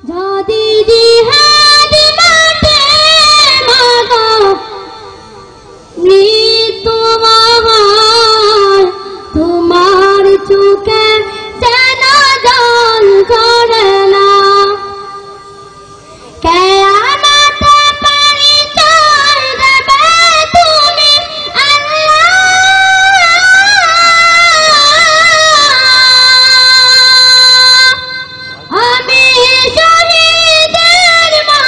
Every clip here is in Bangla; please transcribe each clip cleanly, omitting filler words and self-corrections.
যদি জিহাদ মাঠে মাগো মৃত্যু আমার, তোমার চোখে যেন জল ঝরে না। কিয়ামতে পরিচয় দেবে তুমি আল্লাহ। আমি শহীদের মা,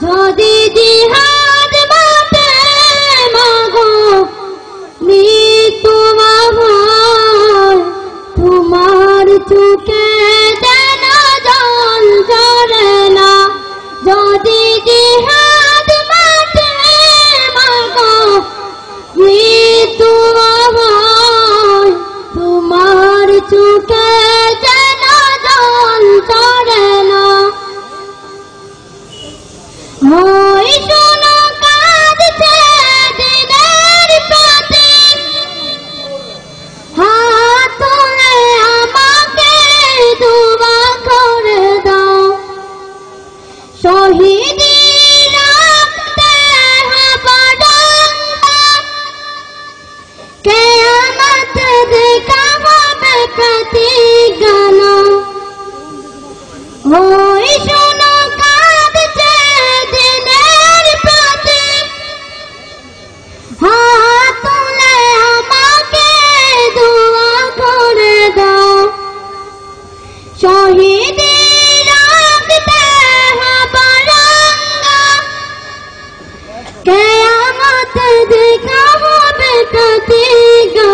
যদি জিহাদ মাঠে মাগো মৃত্যু আমার, তোমার চোখে যেন জল ঝরে না। যদি জিহাদ মাঠে মাগো মৃত্যু আমার, তোমার চোখে যেন জল ঝরে না। ওই শোনো কাঁদছে দিনের প্রতি, হাত তুলে আমাকে দুয়া করে দাও। শহীদি রক্তে হাবডাঙ্গা, কিয়ামতে দেখা হবে প্রতিজ্ঞা। ওই শোনো কাঁদছে দিনের প্রতি, হাত তুলে আমাকে দোয়া করে দাও। শহীদি রক্তে হাবডাঙ্গা, কিয়ামতে দেখা হবে প্রতিজ্ঞা।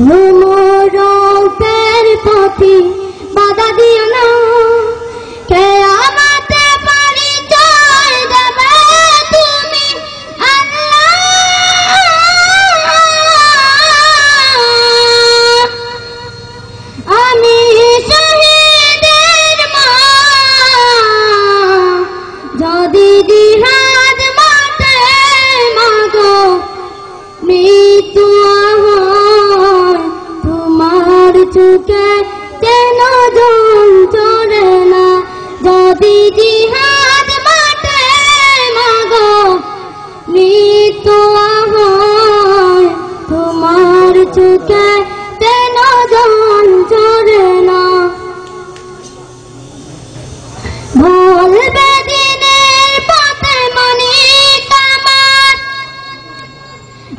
মরণের পথে বাধা দিও না, কিয়ামতে পরিচয় দেবে তুমি আল্লাহ। আমি শহীদের মা, যদি জিহাদ মাঠে মাগো মৃত্যু আমার, তোমার চোখে যেন জল ঝরে না। যদি জিহাদ মাঠে মাগো মৃত্যু আমার, তোমার চোখে যেন জল ঝরে না। বলবে দিনের পথে মানিক আমার,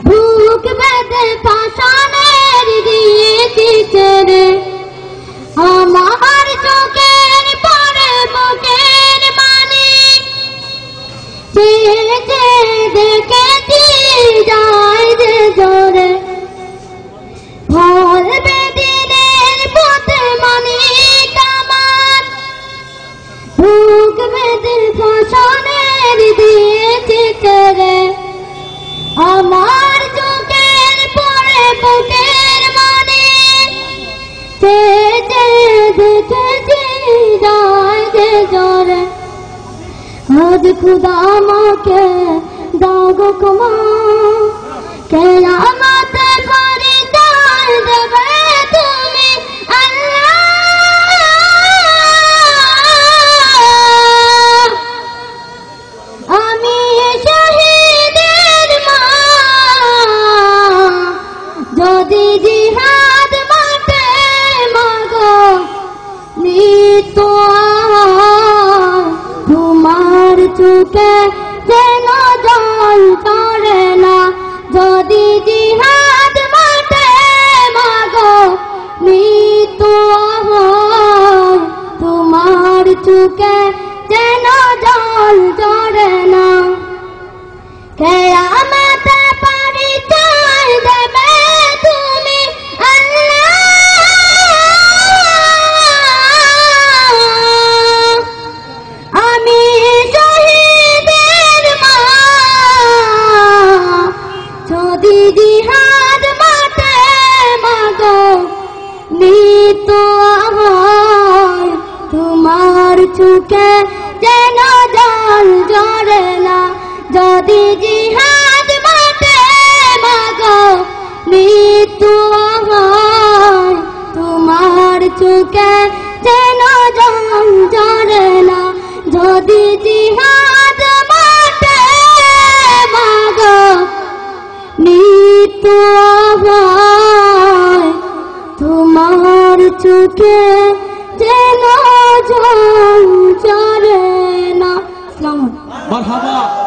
বুক বেঁধে পাষাণের দিয়েছি ছেড়ে। আমার চোখের পরে বুকের মানিক, চেয়ে চেয়ে দেখেছি যায় যে জোরে। বলবে দিনের পথে মানিক আমার, বুক বেঁধে পাষাণের দিয়েছি ছেড়ে। আমার চোখের পরে বুকের মানিক, চেয়ে চেয়ে দেখেছি যায় যে জোরে। আজ খুদা আমাকে দাও গো ক্ষমা, কিয়ামতে পরিচয় দেবে তুমি আল্লাহ। আমি শহীদের মা, যদি জিহাদ মাঠে মাগো মৃত্যু আমার, তোমার চোখে যেন জল ঝরে না। যদি জিহাদ মাঠে মাগো মৃত্যু আমার, তোমার চোখে যেন জল ঝরে না। কিয়ামতে পরিচয় দেবে তুমি আল্লাহ। আমি শহীদের মা, যদি জিহাদ মাঠে মাগো মৃত্যু আমার, তোমার চোখে যেন জল ঝরে না। যদি জিহাদ মাঠে মাগো মৃত্যু আমার, তোমার তো আভায় তোমার চোখে যেন জল ঝরে না। মারহাবা।